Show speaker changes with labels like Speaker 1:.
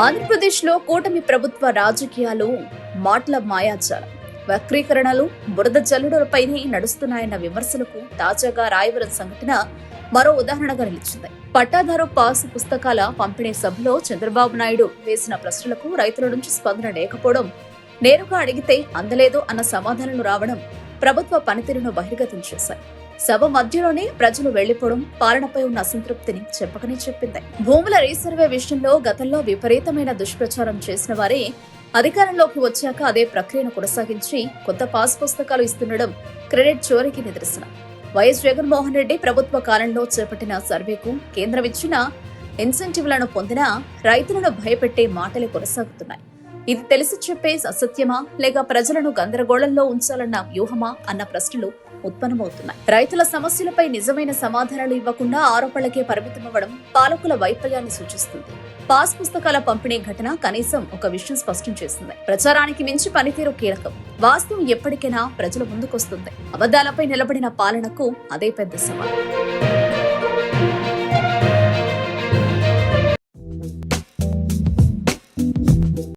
Speaker 1: ఆంధ్రప్రదేశ్లో కూటమి ప్రభుత్వ రాజకీయాలు మాటల మాయాజాలం, వక్రీకరణలు, బురద జల్లుడులపైనే నడుస్తున్నాయన్న విమర్శలకు తాజాగా రాయవరం సంఘటన మరో ఉదాహరణగా నిలిచింది. పట్టాదారు పాసు పుస్తకాల పంపిణీ సభలో చంద్రబాబు నాయుడు వేసిన ప్రశ్నలకు రైతుల నుంచి స్పందన లేకపోవడం, నేరుగా అడిగితే అందలేదు అన్న సమాధానాలు రావడం ప్రభుత్వ పనితీరును బహిర్గతం చేశాయి. సభ మధ్యలోనే ప్రజలు వెళ్లిపోవడం పాలనపై ఉన్న అసంతృప్తిని చెప్పకనే చెప్పింది. భూముల రీసర్వే విషయంలో గతంలో విపరీతమైన దుష్ప్రచారం చేసిన వారే అధికారంలోకి వచ్చాక అదే ప్రక్రియను కొనసాగించి కొత్త పాస్ పుస్తకాలు ఇస్తుండడం క్రెడిట్ చోరీకి నిదర్శనం. వైఎస్ జగన్మోహన్ రెడ్డి ప్రభుత్వ కాలంలో చేపట్టిన సర్వేకు కేంద్రం ఇచ్చిన ఇన్సెంటివ్లను పొందినా రైతులను భయపెట్టే మాటలే కొనసాగుతున్నాయి. ఇది తెలిసి చెప్పే అసత్యమా లేక ప్రజలను గందరగోళంలో ఉంచాలన్న వ్యూహమా అన్న ప్రశ్నలు ఉత్పన్నమవుతున్నాయి. రైతుల సమస్యలపై నిజమైన సమాధానాలు ఇవ్వకుండా ఆరోపణలకే పరిమితమవ్వడం పాలకుల వైఫల్యాన్ని సూచిస్తుంది. పాస్ పుస్తకాల పంపిణీ ఘటన కనీసం ఒక విషయం స్పష్టం చేస్తుంది: ప్రచారానికి మించి పనితీరు కీలకం. వాస్తవం ఎప్పటికైనా ప్రజల ముందుకొస్తుంది. అబద్దాలపై నిలబడిన పాలనకు అదే పెద్ద సవాల్.